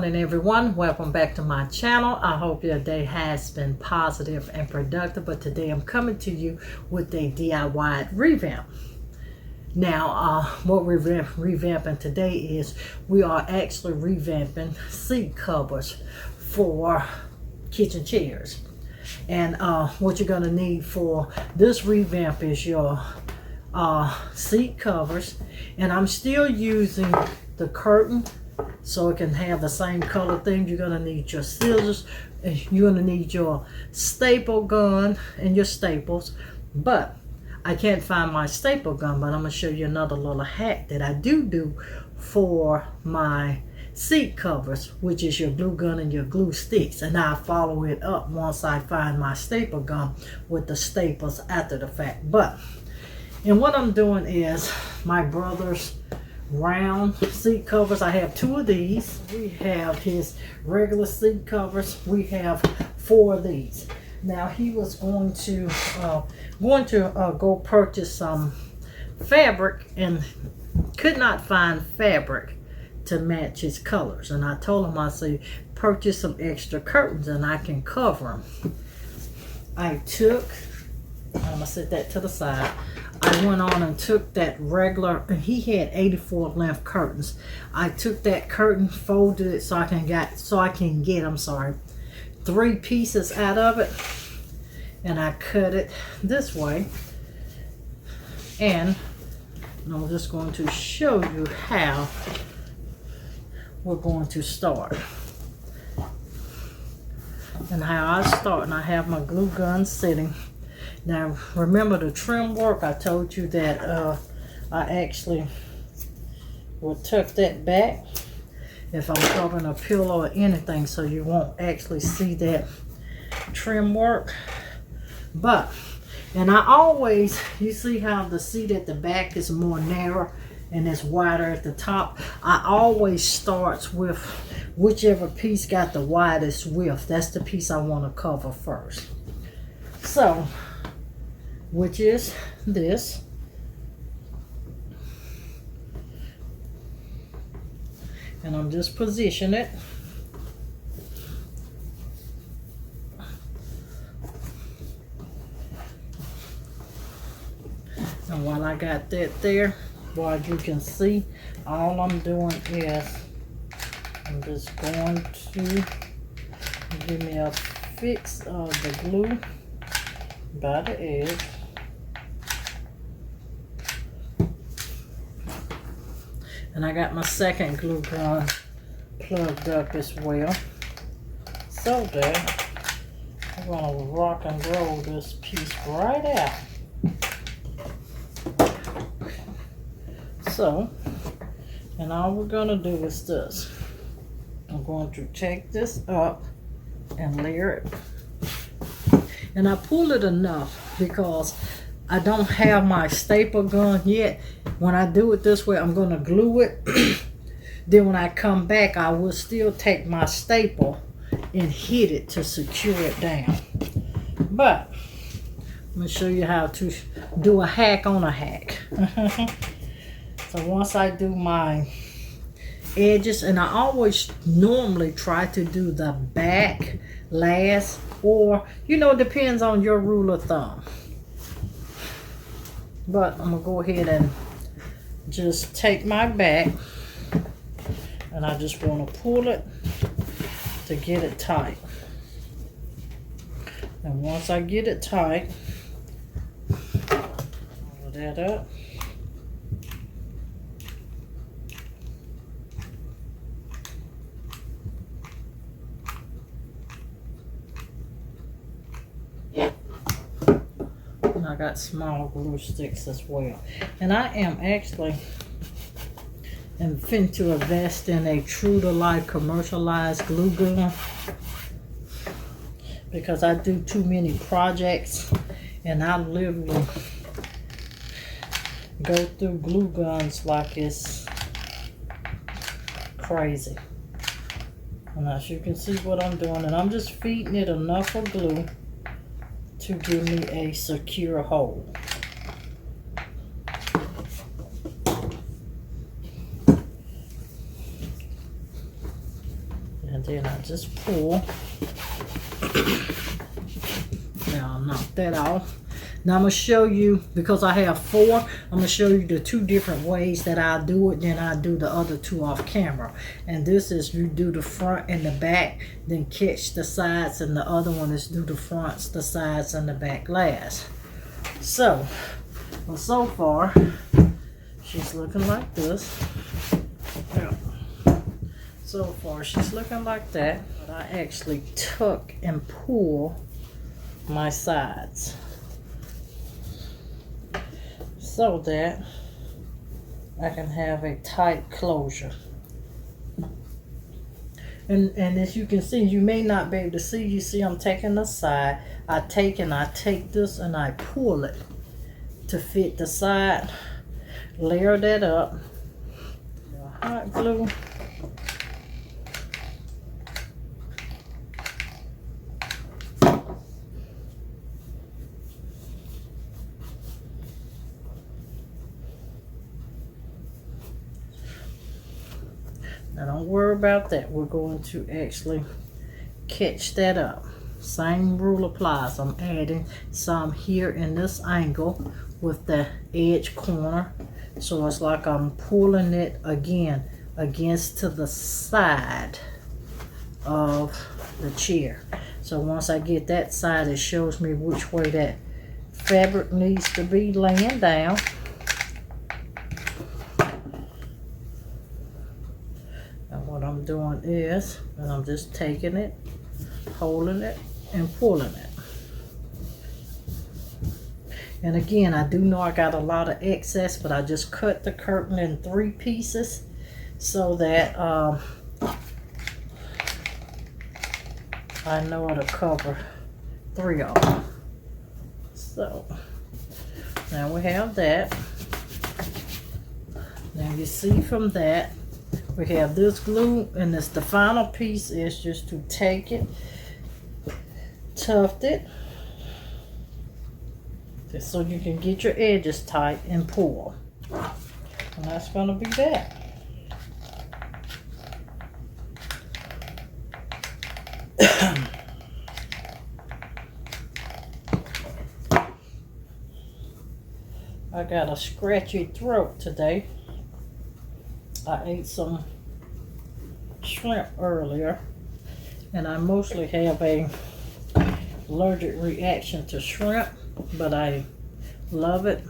morning, everyone. Welcome back to my channel. I hope your day has been positive and productive, but today I'm coming to you with a DIY revamp. Now, what we're revamping today is we are actually revamping seat covers for kitchen chairs. And what you're going to need for this revamp is your seat covers. And I'm still using the curtain so it can have the same color thing. You're going to need your scissors, and you're going to need your staple gun and your staples. But I can't find my staple gun, but I'm going to show you another little hack that I do for my seat covers, which is your glue gun and your glue sticks. And I'll follow it up once I find my staple gun with the staples after the fact. And what I'm doing is my brother's round seat covers. I have 2 of these. We have his regular seat covers. We have 4 of these. Now he was going to go purchase some fabric and could not find fabric to match his colors. And I told him, I said, purchase some extra curtains and I can cover them. I'm gonna set that to the side. I went on and took that regular, and he had 84 length curtains. I took that curtain, folded it so I can get 3 pieces out of it, and I cut it this way. And I'm just going to show you how we're going to start. And how I start, and I have my glue gun sitting. Now remember the trim work, I told you that I actually will tuck that back if I'm covering a pillow or anything, so you won't actually see that trim work. And I always, you see how the seat at the back is more narrow and it's wider at the top. I always starts with whichever piece got the widest width. That's the piece I want to cover first. So, which is this. And I'm just positioning it. And while I got that there, well, you can see, all I'm doing is I'm just going to give me a fix of the glue by the edge. And I got my second glue gun plugged up as well, so that I'm going to rock and roll this piece right out. So, and all we're going to do is this. I'm going to take this up and layer it. And I pull it enough because I don't have my staple gun yet. When I do it this way, I'm going to glue it. Then when I come back, I will still take my staple and hit it to secure it down. But I'm going to show you how to do a hack on a hack. So once I do my edges, and I always normally try to do the back last, or it depends on your rule of thumb. But I'm gonna go ahead and just take my back, and I just want to pull it to get it tight. And once I get it tight, pull that up. I got small glue sticks as well. And I am actually fin to invest in a true to life commercialized glue gun, because I do too many projects and I literally go through glue guns like it's crazy. And as you can see what I'm doing, and I'm just feeding it enough of glue to give me a secure hold. just pull. Now I'll knock that off. Now I'm going to show you, because I have 4, I'm going to show you the 2 different ways that I do it. Then I do the other 2 off camera. And this is you do the front and the back, then catch the sides. And the other one is do the fronts, the sides, and the back last. So, well, so far, she's looking like this. Yeah. So far, she's looking like that. But I actually tuck and pull my sides, so that I can have a tight closure. And as you can see, you may not be able to see, you see I'm taking the side, I take this and I pull it to fit the side, layer that up, hot glue, now don't worry about that. We're going to actually catch that up. Same rule applies. I'm adding some here in this angle with the edge corner. So it's like I'm pulling it again against to the side of the chair. So once I get that side, it shows me which way that fabric needs to be laying down. What I'm doing is, and I'm just taking it, holding it, and pulling it. And again, I do know I got a lot of excess, but I just cut the curtain in 3 pieces so that I know it'll cover 3 of them. So now we have that. Now you see from that, we have this glue, and this the final piece is just to take it, tuft it, just so you can get your edges tight and pull. And that's going to be that. I got a scratchy throat today. I ate some shrimp earlier, and I mostly have a allergic reaction to shrimp, but I love it.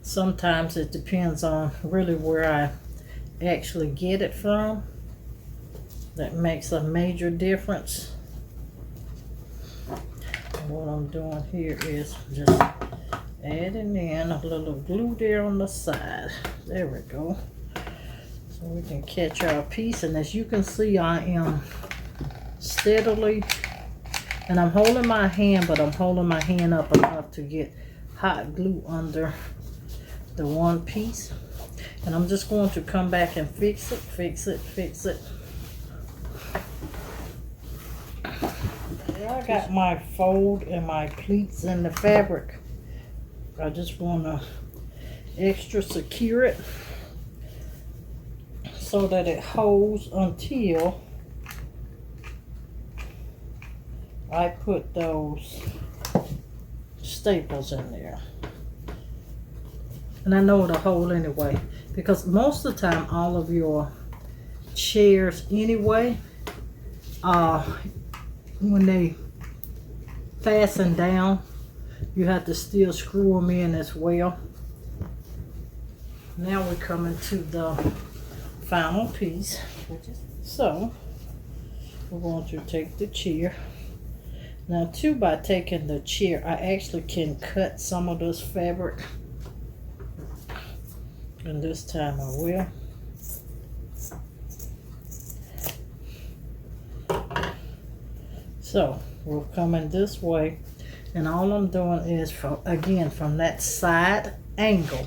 Sometimes it depends on really where I actually get it from. That makes a major difference. And what I'm doing here is just adding in a little glue there on the side. There we go. So we can catch our piece. And as you can see, I am steadily, and I'm holding my hand, but I'm holding my hand up enough to get hot glue under the one piece. And I'm just going to come back and fix it, fix it, fix it. I got my fold and my pleats in the fabric. I just want to extra secure it so that it holds until I put those staples in there. And I know it'll hold anyway, because most of the time all of your chairs anyway, when they fasten down, you have to still screw them in as well. Now we're coming to the final piece. So we're going to take the chair. Now too, by taking the chair, I actually can cut some of this fabric. And this time I will. So we're coming this way, and all I'm doing is from that side angle,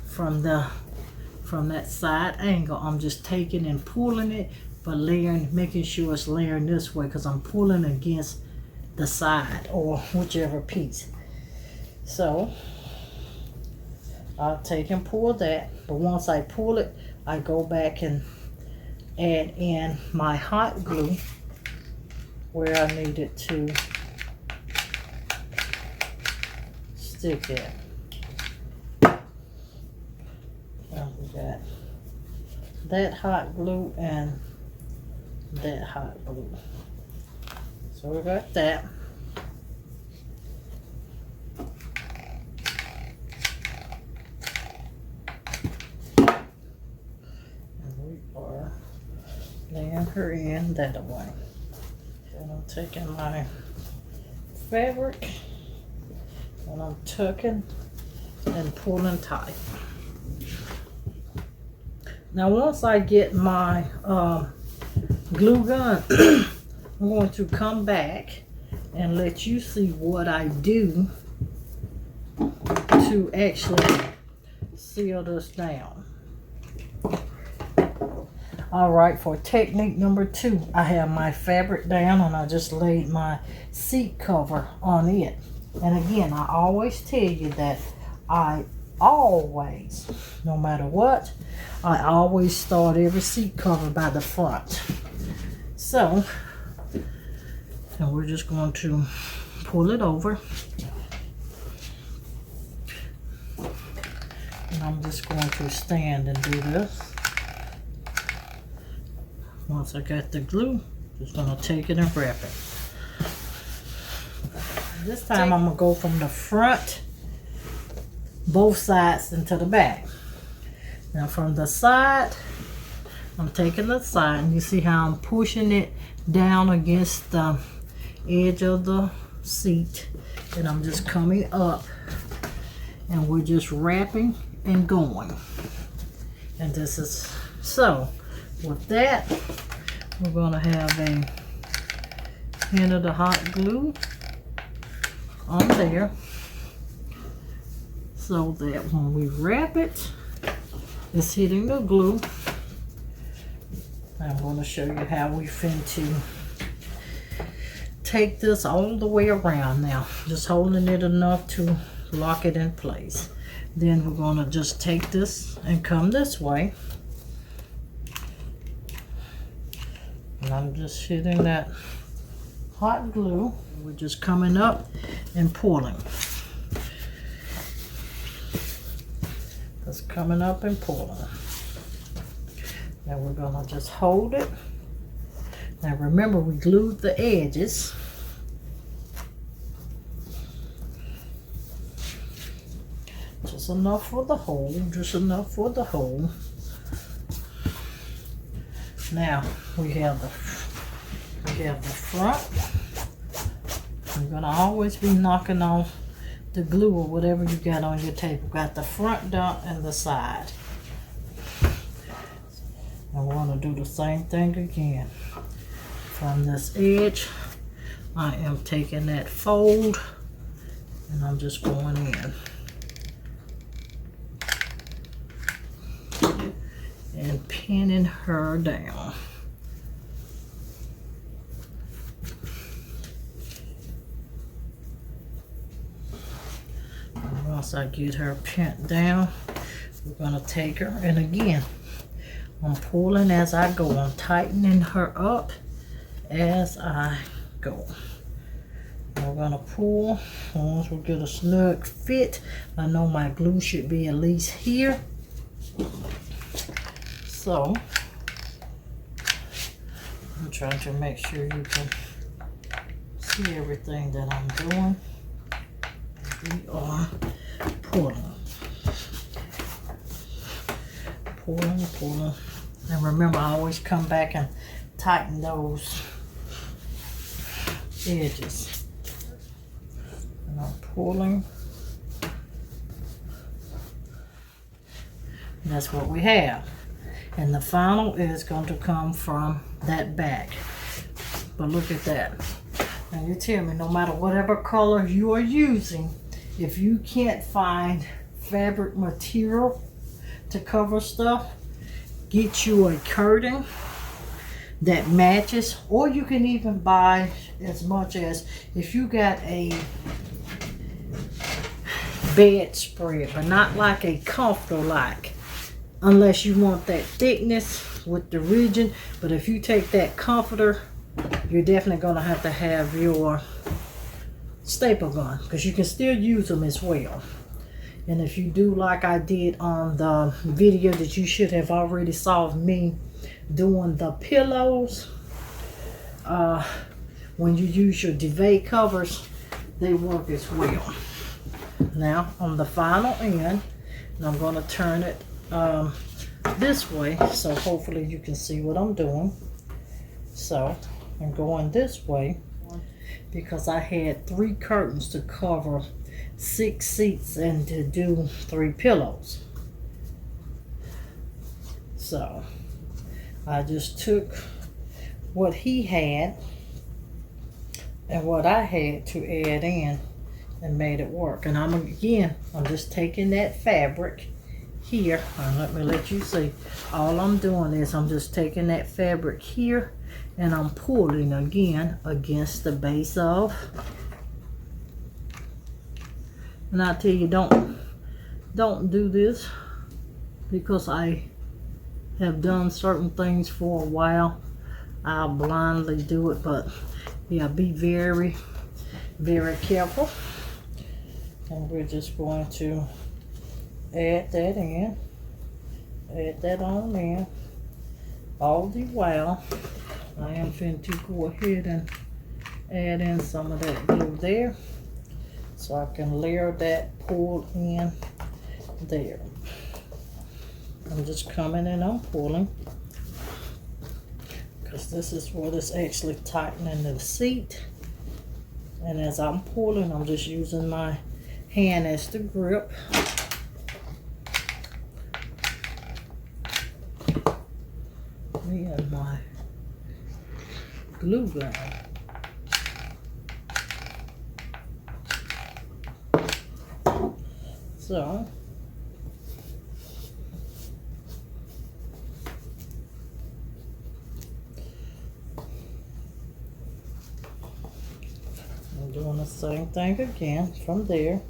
from that side angle, I'm just taking and pulling it, but layering, making sure it's layering this way, because I'm pulling against the side or whichever piece. So I'll take and pull that, but once I pull it, I go back and add in my hot glue where I need it to stick it. And we got that hot glue and that hot glue. So we got that. And we are laying her in that way. And I'm taking my fabric and I'm tucking and pulling tight. Now once I get my glue gun, I'm going to come back and let you see what I do to actually seal this down. Alright, for technique number 2, I have my fabric down and I just laid my seat cover on it. And again, I always tell you that I always, no matter what, I always start every seat cover by the front. So, and we're just going to pull it over. And I'm just going to stand and do this. Once I got the glue, just going to take it and wrap it. This time I'm going to go from the front, both sides, into the back. Now from the side, I'm taking the side, and you see how I'm pushing it down against the edge of the seat, and I'm just coming up, and we're just wrapping and going. And this is, so with that, we're going to have a hint of the hot glue on there, so that when we wrap it, it's hitting the glue. I'm going to show you how we fin to take this all the way around now, just holding it enough to lock it in place. Then we're going to just take this and come this way, and I'm just hitting that hot glue. We're just coming up and pulling. Just coming up and pulling. Now we're gonna just hold it. Now remember, we glued the edges. Just enough for the hole, just enough for the hole. Now we have the front. You're gonna always be knocking off the glue or whatever you got on your table. Got the front dump and the side. And we're gonna do the same thing again. From this edge, I am taking that fold and I'm just going in. And pinning her down. And once I get her pinned down, we're going to take her, and again, I'm pulling as I go. I'm tightening her up as I go. And we're going to pull. Once we get a snug fit, I know my glue should be at least here. So, I'm trying to make sure you can see everything that I'm doing. We are pulling. Pulling, pulling. And remember, I always come back and tighten those edges. And I'm pulling. And that's what we have. And the final is going to come from that back. But look at that. Now you tell me, no matter whatever color you are using, if you can't find fabric material to cover stuff, get you a curtain that matches, or you can even buy as much as, if you got a bedspread, but not like a comforter like, unless you want that thickness, with the region. But if you take that comforter, you're definitely going to have your staple gun, because you can still use them as well. And if you do like I did on the video that you should have already saw of me doing the pillows, when you use your duvet covers, they work as well. Now on the final end, and I'm going to turn it this way, so hopefully you can see what I'm doing. So I'm going this way because I had 3 curtains to cover 6 seats and to do 3 pillows. So I just took what he had and what I had to add in and made it work. And I'm just taking that fabric here, and let me let you see. All I'm doing is I'm just taking that fabric here and I'm pulling again against the base of. And I tell you, don't do this, because I have done certain things for a while. I'll blindly do it, but yeah, be very, very careful. And we're just going to add that in, add that on in. All the while, I am going to go ahead and add in some of that glue there, so I can layer that pull in there. I'm just coming and I'm pulling, because this is what is actually tightening the seat. And as I'm pulling, I'm just using my hand as the grip. Me and my glue gun. So I'm doing the same thing again from there.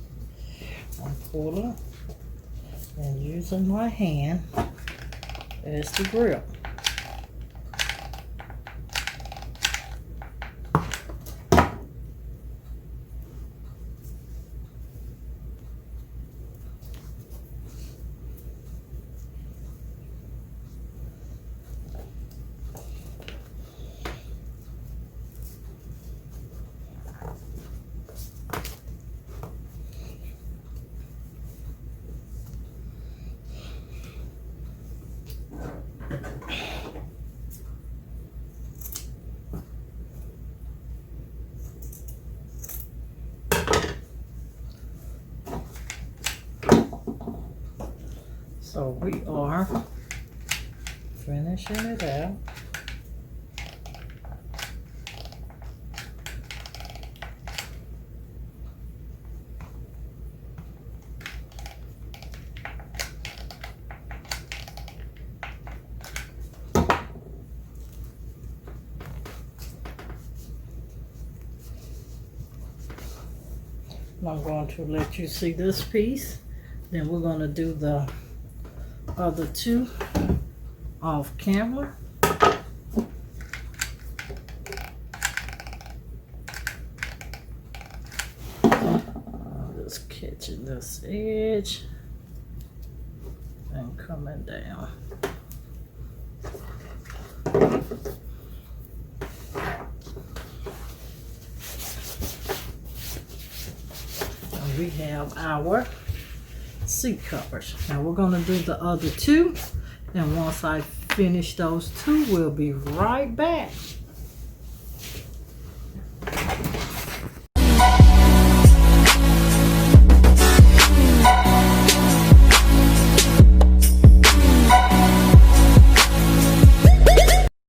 I'm pulling and using my hand as the grip. So we are finishing it out. I'm going to let you see this piece. Then we're going to do the other 2 off camera. Just catching this edge and coming down. And we have our seat covers. Now we're going to do the other 2, and once I finish those 2, we'll be right back.